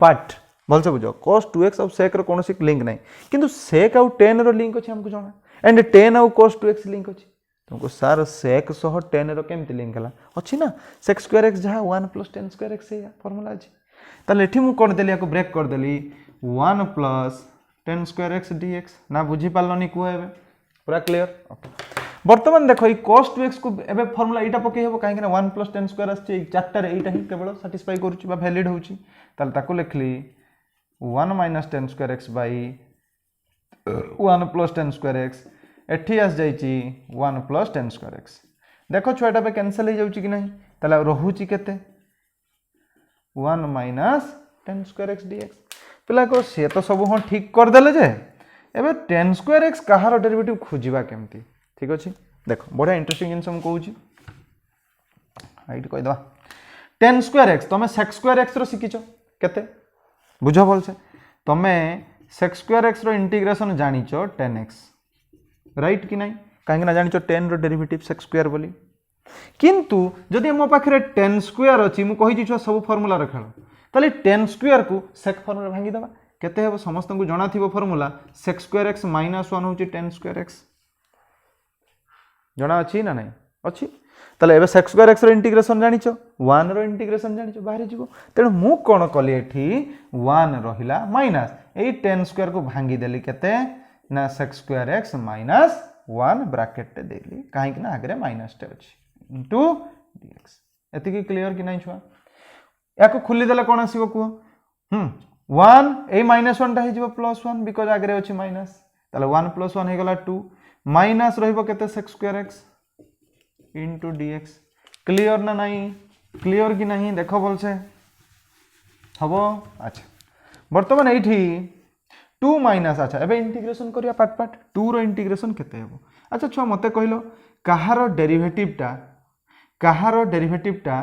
बट भल से बुझो cos 2x आउ sec रो कोनोसी लिंक नाही किंतु sec आउ tan रो लिंक अछि हमको जाना एंड tan आउ cos 2x लिंक अछि तुमको सर sec सह tan रो केमति लिंक हला अछि ना sec स्क्वायर x जहा 1 + 10 स्क्वायर x है फार्मूला अछि ताले एठी मु कोन देली याको ब्रेक कर देली 1 + 10 स्क्वायर x dx ना बुझी पालनी को हेबे पूरा क्लियर ओके वर्तमान देखो ई cos 2x को एबे फार्मूला एटा पके हेबो काहे कि ना 1 + 10 स्क्वायर आछि चारटा रे एटा ही केवल सैटिस्फाई करूची बा वैलिड होची ताले ताको लिखली 1 - 10 square x by 1 + 10 square x एठी आस जाईची 1 + 10 स्क्वायर x देखो छोटा पे कैंसिल हो जाउची कि नहीं ताले रहूची केते 1 - 10 स्क्वायर x dx पिला को से तो सब हम ठीक कर देले जे एबे 10 स्क्वायर x कहार डेरिवेटिव खोजिबा केमती ठीक अछि देखो बडा इंटरेस्टिंग जिंस हम कहूची हाइट कहि दवा 10 स्क्वायर x तमे sec स्क्वायर x रो सिकिचो केते बुझो बोल से तमे sec स्क्वायर x रो इंटीग्रेशन जानिचो 10x राइट कि नहीं काहे ना जानिचो 10 रो डेरिवेटिव sec स्क्वायर बोली किंतु जदि हम पाखरे 10 स्क्वायर अछि मु कहि दिछो सब फार्मूला रखलो ताले 10 स्क्वायर को sec फार्मूला भांगी दबा केते हेबो समस्त को जणा थिबो फार्मूला sec स्क्वायर x - 1 होची 10 स्क्वायर x जणा अछि ना नहीं अछि ताले एबे sec स्क्वायर x रो इंटीग्रेशन जानिचो 1 रो इंटीग्रेशन जानिचो बाहरी जीवो तेणु मु कोन कली एठी 1 रहिला माइनस ए 10 स्क्वायर को भांगी देली केते ना sec स्क्वायर x - 1 ब्रैकेट ते देली काहे कि ना आगरे माइनस टे अछि इनटू dx एति की क्लियर कि नहीं छुआ याको खुली देला कोन आसीबो को 1 ए -1 टा हे जीवो +1 बिकॉज़ आगरे अछि माइनस ताले 1 + 1 हे गला 2 माइनस रहिबो केते sec square x into dx clear ना नहीं क्लियर कि नहीं देख भलसे हम अच्छा बर्तमान ये 2 माइनस अच्छा एबे इंटीग्रेशन करिया पार्ट पार्ट 2 रो इंटीग्रेशन केते हेबो अच्छा छुआ मते कहलो कहारो डेरिवेटिव टा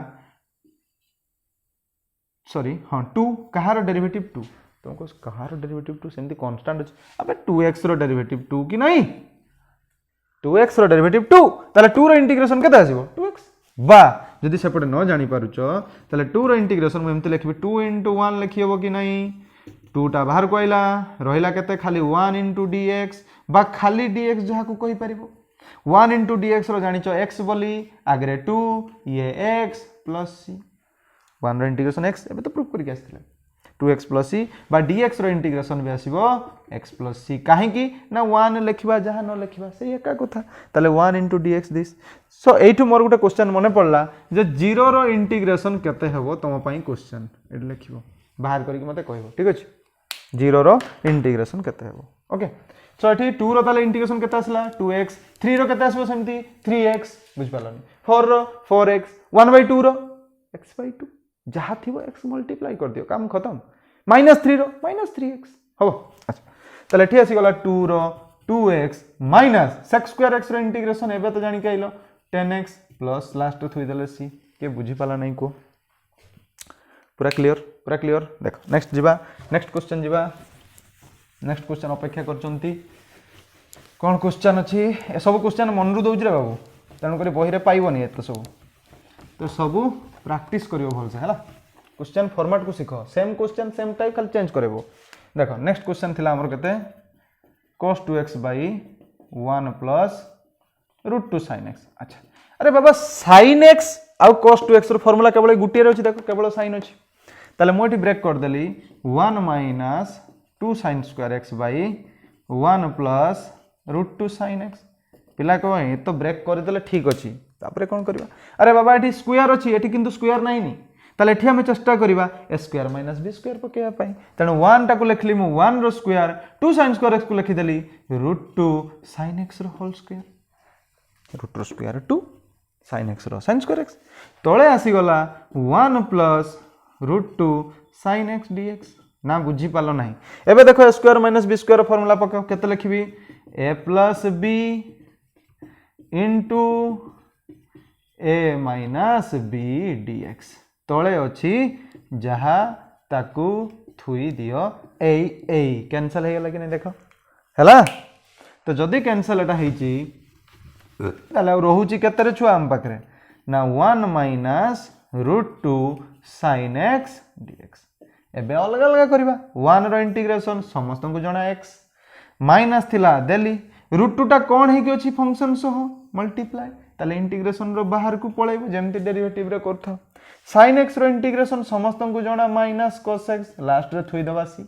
सॉरी हाँ 2 कहारो डेरिवेटिव 2 तुमको कहारो डेरिवेटिव 2 सेमती कांस्टेंट अछि अबे 2x रो डेरिवेटिव 2 कि नहीं 2x रो डेरिवेटिव 2 ताले 2 रो इंटीग्रेशन केते आसीबो 2x बा जदि सेपटे न जानि पारुचो ताले 2 रो इंटीग्रेशन में एमती लिखबी 2 into 1 लिखि हेबो कि नहीं 2 टा बाहर को आइला रहिला केते खाली 1 into dx बा खाली dx जहा को कहि परिबो 1 into dx रो जानिचो x बोली आगरे 2 ये x plus c 1 रो इंटीग्रेशन x एबे तो प्रूफ करके आस्थिले 2x plus c बा dx रो इंटीग्रेशन भी आसीबो x plus c काहे कि ना 1 लिखिबा जहा न लिखिबा से एका कथा ताले 1 into dx this so एठु more Gute question मने पड़ला जे 0 रो इंटीग्रेशन केते हेबो तम पई क्वेश्चन एड लिखिबो बाहर करके मते कहबो ठीक अछि 0 रो इंटीग्रेशन केते हेबो ओके सो एठी 2 रो ताले इंटीग्रेशन केते आसला 2x 3 रो केते आसबो सेमती 3x बुझ पालनी 4 रो 4x 1/2 रो x/2 जहा थिबो x मल्टीप्लाई कर दियो काम खत्म -3 रो -3x हो अच्छा ताले एठी आसी गला 2 रो 2x माइनस sec² x रो इंटीग्रेशन एबे तो जानि कइलो 10x प्लस लास्ट थुई देले c के बुझी पाला नहीं को पूरा क्लियर देखो नेक्स्ट जीवा नेक्स्ट क्वेश्चन अपेक्षा करचंती कोन क्वेश्चन अछि ए सब क्वेश्चन मन रु दउछ रे बाबू तण करी बही रे पाइबोनी एत सब तो सब प्रैक्टिस करियो भल से हला क्वेश्चन फॉर्मेट को सीखो सेम क्वेश्चन सेम टाइप खाली चेंज करबो देखो नेक्स्ट क्वेश्चन थिला हमर केते cos 2x by 1 plus √2 sin x अच्छा अरे बाबा sin x आ cos 2x रो फार्मूला केवल गुटिए रे अछि देखो केवल sin अछि ताले मोठी ब्रेक कर देली 1 minus 2 sin square x by 1 plus √2 sin x पिला को ए तो ब्रेक कर देले ठीक अछि तापरे कोन करबा अरे बाबा एठी स्क्वायर अछि एठी किंतु स्क्वायर नाही नी ताले एठी हम चेष्टा करबा a² - b² पकेया पई तने 1 टा को लिखली मु 1 रो स्क्वायर 2 sin square x को लिखि देली √2 sin x रो whole square √2 square 2 sin x रो sin square x तळे आसी गला 1 plus √2 sin x dx ना बुझी पालो नाही एबे देखो a² - b² फार्मूला पकाओ केते लिखबी a plus b into a minus b dx तळे अछि जहा ताकू थुई दियो ए कैंसिल हे गेला कि नहीं देखो हैला तो जदी कैंसिल एटा हेची ताले रहूची केतरे छुआ हम पाखरे ना 1 minus √2 sin x dx एबे अलग अलग करबा 1 रो इंटीग्रेशन समस्त को जणा x माइनस थिला देली √2 टा कोन हे कि अछि फंक्शन सह मल्टीप्लाई ताले इंटीग्रेशन रो बाहर को पळेबो जेमति डेरिवेटिव रे करथो sin x रो इंटीग्रेशन समस्त को जणा माइनस cos x लास्ट रे थुई दबा सी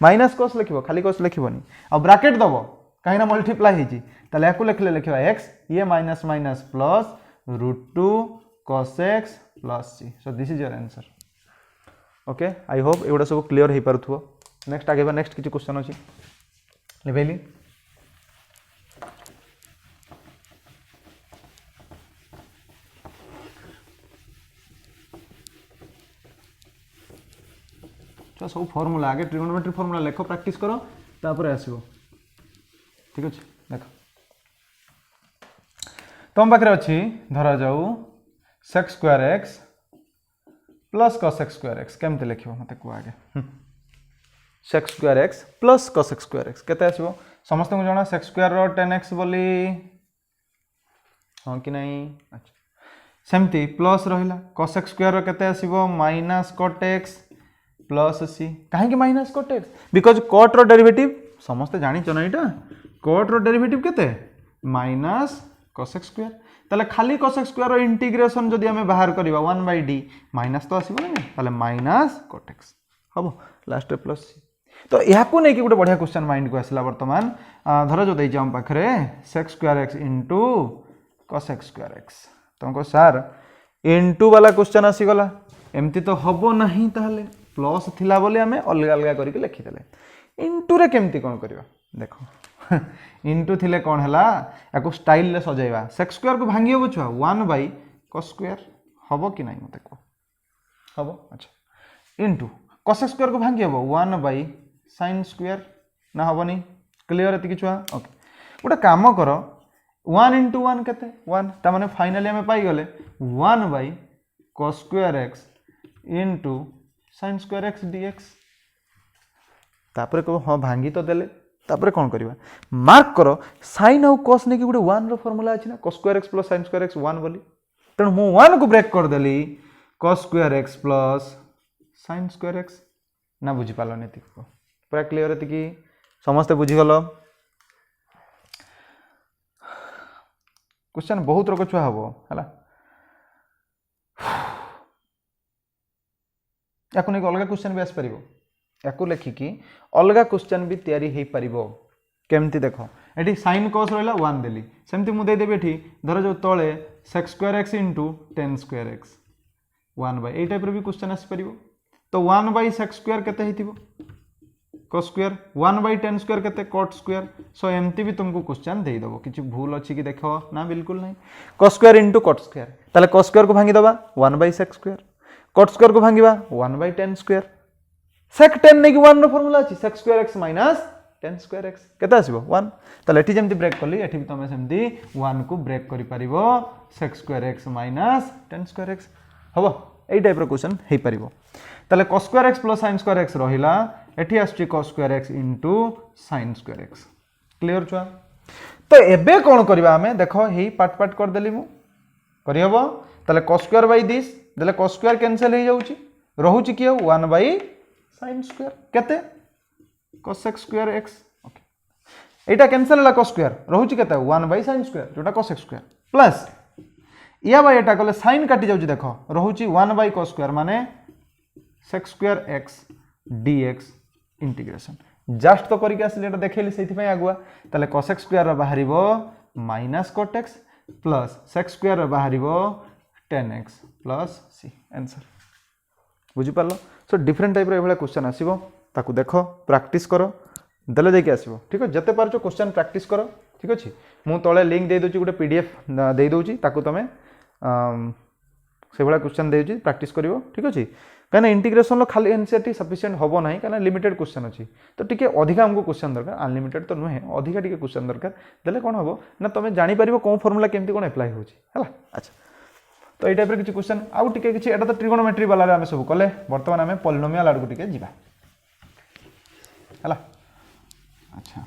माइनस cos लिखिबो खाली cos लिखिबोनी आ ब्रैकेट दबो काहेना मल्टीप्लाई हेची ताले याकू लिखले लिखिबा x ये minus minus plus √2 cos x plus c so this is your answer okay I hope एवडा सब क्लियर हे परथुओ नेक्स्ट आगे बा नेक्स्ट किछि क्वेश्चन अछि लेबेली तो सब फार्मूला आगे ट्रिगोनोमेट्री फार्मूला लेखो प्रैक्टिस करो तापर आसीबो ठीक अछि देखो तम पाखरे अछि धरा जाऊ sec² x plus cos x² x केमते लिखिबो मते को आगे sec² x plus cos x² x केते आसीबो समस्त को जणा sec² रो 10x बोली हां कि नहीं अच्छा सेमती प्लस रहिला cos x² रो केते आसीबो minus cot x plus c काहे कि minus cot x because cot रो डेरिवेटिव समस्त जानि छ ना एटा cot रो डेरिवेटिव केते माइनस cos x² ताले खाली cos x² रो इंटीग्रेशन जदि हमें बाहर करबा 1/d माइनस तो आसीबो ना ताले माइनस cot x हबो लास्ट प्लस c तो या को नै कि गुटे बढ़िया क्वेश्चन माइंड को आसला वर्तमान धर जो दै जाम पाखरे sec² x cos x² x तुमको सर इनटू वाला क्वेश्चन आसी गला एमती तो हबो नहीं ताले प्लस थिला बोले हमें अलग अलग करके लिखि देले इनटू रे केमती कोन करबा देखो इंटू थिले कौन है या स्टाइल सजाइबा सेक स्क्वायर को भांगी हम छुआ 1/cos स्क्वायर हम कि ना मत कह हम अच्छा इंटू cos स्क्वायर को भांगी हम 1/sin स्क्वायर ना हेनी क्लीयर एति छुआ ओके गोटे काम कर 1 × 1 केते 1 ता माने फाइनली हमें पाई गले 1/cos square x into sin square x dx तापर कहो हाँ भांगी तो देले तापर कौन करवा मार्क करो sin आउ cos ने कि गोटे 1 रो फार्मूला अछि ना cos square x + sin square x 1 बोली तेणु मु 1 को ब्रेक कर देली cos square x + sin square x ना बुझी पालो नेति को पूरा क्लियर एति कि समस्त बुझी गलो क्वेश्चन बहुत रोक छुआ हम है या अलग क्वेश्चन भी आसपार या लिखिकी अलग क्वेश्चन भी तैयारी हो पार केमती देख ये sin cos रहा 1 देली सेमती मुझे देदेवी ये धर जो तले sec square x into tan square x 1/, type भी क्वेश्चन आसपार तो 1/sec स्क्वायर केते cos स्क्वायर 1/tan स्क्वायर केते cot स्क्वायर सो एमती भी तुमको क्वेश्चन दे दबो किछि भूल अछि कि देखो ना बिल्कुल नहीं cos square into cot square ताले cos स्क्वायर को भांगी दबा 1/sec स्क्वायर cot स्क्वायर को भांगीबा 1/tan स्क्वायर sec tan ने कि 1 रो फार्मूला अछि sec square x minus tan square x केते आसीबो 1 ताले एठी जेमती ब्रेक करली एठी भी तमे सेमती 1 को ब्रेक करि परिबो sec square x minus tan square x हबो एई टाइप रो क्वेश्चन हे परिबो ताले cos square x + sin square x रहिला एठी आछि cos square x into sin square x clear छुआ तो एबे कोन करबा हमें देखो हेई पार्ट पार्ट कर देली मु करि हबो ताले cos स्क्वायर बाय दिस देले cos स्क्वायर कैंसिल हो जाउची रहउची कि 1/sin स्क्वायर केते cos स्क्वायर x ओके एटा कैंसिल होला cos स्क्वायर रहउची केते 1/sin स्क्वायर जोटा cos स्क्वायर प्लस या बाय एटा कले sin काटी जाउची देखो रहउची 1/cos स्क्वायर माने sec square x dx integration just तो करके आसले एटा देखेली सेति पय आगुआ ताले cos स्क्वायर रा बाहरिबो -cot x plus sec square रा बाहरिबो tan x plus c answer बुझी पालो सो डिफरेंट टाइप रे एभला क्वेश्चन आसीबो ताकू देखो प्रैक्टिस करो देले देके आसीबो ठीक है जते पारचो क्वेश्चन प्रैक्टिस करो ठीक अछि मु तळे लिंक दे दोची गुटे पीडीएफ दे दोची ताकू तमे से भला क्वेश्चन दे दोची प्रैक्टिस करिवो ठीक अछि कहना इंटीग्रेशन लो खाली एनसीईआरटी सफिशिएंट होबो नाही कहना लिमिटेड क्वेश्चन अछि तो टिके अधिका हमको क्वेश्चन दरकार अनलिमिटेड तो नुहे अधिका टिके क्वेश्चन दरकार देले कोन होबो ना तमे जानि परिबो कोन फार्मूला केमती कोन अप्लाई होची हला अच्छा तो ये टाइप रे किछि क्वेश्चन आउ टिके किछि एटा तो ट्रिगोनोमेट्री वाला रे हमें सब कले वर्तमान हमें पॉलिनोमियल आडू टिके जिबा हला अच्छा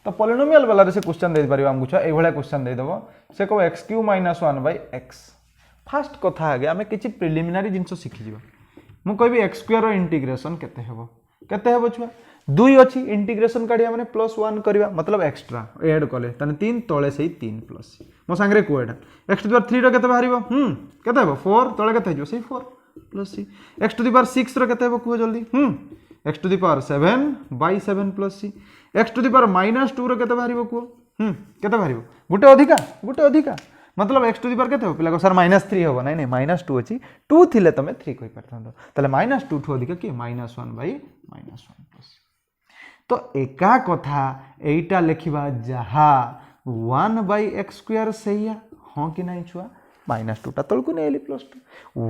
तो पॉलिनोमियल वाला रे से क्वेश्चन दे परिबा हमकु छ ए भला क्वेश्चन दे देबो से को x³ - 1/x फर्स्ट कथा आगे हमें किछि प्रिलिमिनरी जिंसो सिखि जिबा मु कहबी x² रो इंटीग्रेशन केते हेबो छुआ 2 अछि इंटीग्रेशन काढिया माने +1 करबा मतलब एक्स्ट्रा ऐड कले तने 3 तळे सही 3 प्लस मो संगरे को एटा x³ रो केते बाहरिबो केते हेबो 4 तळे केते जो सही 4 प्लस c x6 रो केते हेबो को जल्दी x7/7 प्लस c x−2 रो केते बाहरिबो को केते बाहरिबो गुटे अधिका मतलब x² केते हो पिला को सर -3 होबो नहीं -2 अछि 2 थिले तमे 3 कहि परथांदो तले -2 ठो अधिका कि -1/-1 प्लस तो एका कथा एटा लिखिबा जहा 1/x² सहीया हां कि नहीं छुआ -2 टा तळकु नेली +2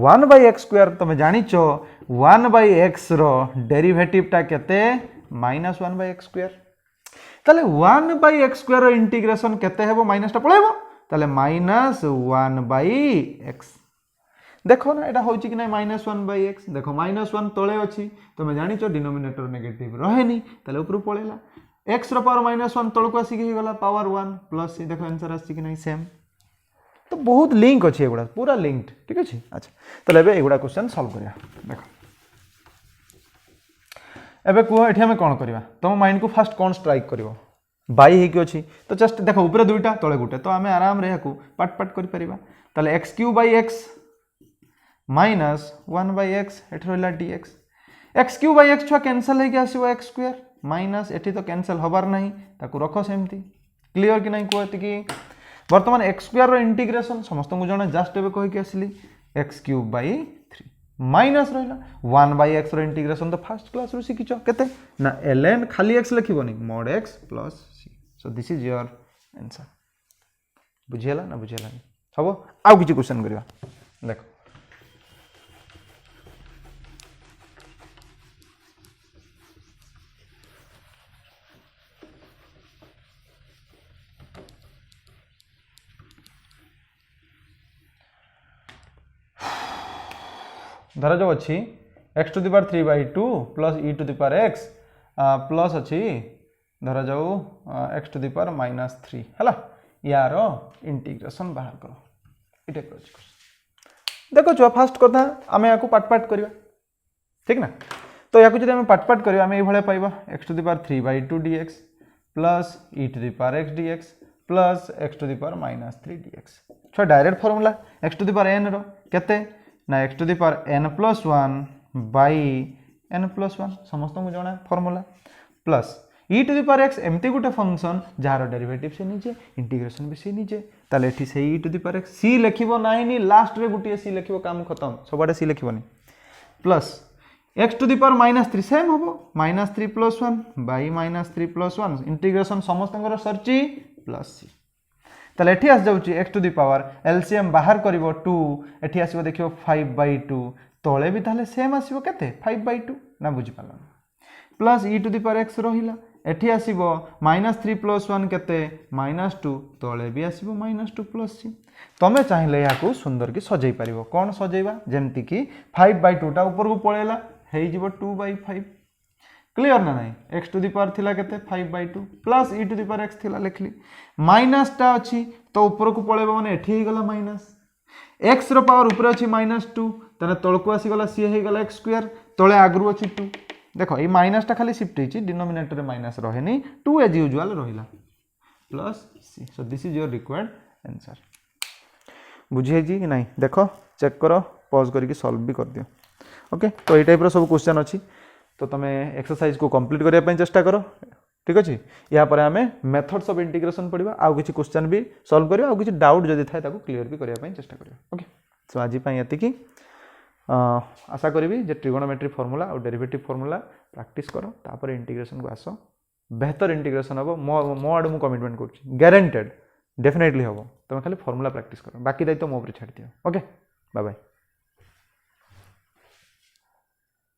1/x² तमे जानि छो 1/x रो डेरिवेटिव टा केते -1/x² ताले 1/x² रो इंटीग्रेशन केते हेबो माइनस टा पळेबो ताले -1/x देखो ना एटा होची कि नहीं -1/x देखो -1 तळे अछि तमे जानि छो डिनोमिनेटर नेगेटिव रहेनी ताले ऊपर पळेला x रो पावर -1 तळको आसी कि गला पावर 1 प्लस c देखो आंसर आसी कि नहीं सेम तो बहुत लिंक अछि एगुडा पूरा लिंक्ड ठीक अछि अच्छा ताले एबे एगुडा क्वेश्चन सॉल्व करिया देखो एबे को एठी हम कोन करबा तुम माइंड को फर्स्ट कोन स्ट्राइक करबो बाई हे कि अछि तो जस्ट देखो ऊपर दुईटा तळे गुटे तो हमें आराम रे याकू पाट पाट करि परिबा ताले x³ माइनस 1/x एठी रहला dx x³ छुआ कैंसिल हे कि आसीबो x² माइनस एठी तो कैंसिल होबार नहीं ताकू रखो सेमती क्लियर कि नहीं कोति कि वर्तमान x² रो इंटीग्रेशन समस्त को जण जस्ट एबे कहि कि आसली x³ 3 माइनस रहा 1/x इंटीग्रेशन तो फर्स्ट क्लास रू शिखिच केते ना ln खाली x लिखिबनी mod x plus c so this is your answer बुझियला ना बुझियला हबो आउ किछि क्वेश्चन करिवा देखो धर जो अच्छी x to the power 3/2 plus e to the power x plus अच्छी धर जाऊ x टू द पावर -3 है यार इंटीग्रेशन बाहर कर ये देखो छुआ फास्ट कथा आम या पाट पाट करवा ठीक ना तो या जब पाट पाट करवा आम ये पाइबा x to the power 3/2 dx plus e to the power x dx plus x to the power -3 dx छुआ direct formula x to the power n रो केते ना x to the power n+1 by n+1 समस्त को जाना formula plus e to the power x एमती गोटे फंक्शन जार डेरिवेटिव से नीचे इंटीग्रेशन भी से नीचे ताले एठी से e to the power x c लिखिबो नाही नी लास्ट रे गुटिए c लिखिबो काम खत्म सबडे c लिखिबोनी plus x to the power -3 same हबो -3 + 1 बाई -3 + 1 इंटीग्रेशन समस्तंकर सरची प्लस c ताले एठी आस जाउची x to the power LCM बाहर करिवो 2 एठी आसीबो देखियो 5/2 तळे भी ताले सेम आसीबो केते 5/2 ना बुझी पालो plus e to the power x रहिला एठी आसीबो -3 + 1 केते -2 तळे भी आसीबो -2 + c तमे चाहिले याकू सुंदर की सजै परिबो कोन सजैबा जेमति की 5/2 टा ऊपर को पळेला हेइ जिवो 2/5 क्लियर ना नहीं x टू द पावर थिला केते 5/2 plus e to the power x थिला लिखली माइनस टा अछि तो ऊपर को पळेबो माने एठी हे गला माइनस x रो पावर ऊपर अछि -2 तने तळको आसी गला c हे गला x² तळे आगरु अछि 2 देखो ये माइनस टा खाली शिफ्ट होइछि डिनोमिनेटर रे माइनस रहेनी 2 एज यूजुअल रहिला plus c so this is your required answer बुझिए जी कि नहीं देखो चेक करो पॉज करके सॉल्व भी कर दियो ओके तो ये टाइप रो सब क्वेश्चन अछि तो तुम एक्सरसाइज को कंप्लीट करने चेष्टा करो ठीक अच्छे या पर आम मेथड्स ऑफ इंटीग्रेशन पढ़ा आउ किसी क्वेश्चन भी सॉल्व करिया आउ किसी डाउट जदि थाए ताको क्लियर भी करने चेष्टा करिया ओके सो आज ये आशा करी जे ट्रिगोनोमेट्री फॉर्मूला और डेरिवेटिव फॉर्मूला प्रैक्टिस करो तापर इंटीग्रेशन को आस बेहतर इंटीग्रेशन हम मो आड़ मु कमिटमेंट कर ग्यारंटेड डेफिनेटली हम तुम खाली फॉर्मूला प्रैक्टिस करो बाकी दायित्व मो ऊपर छाड़ दियो ओके बाय बाय।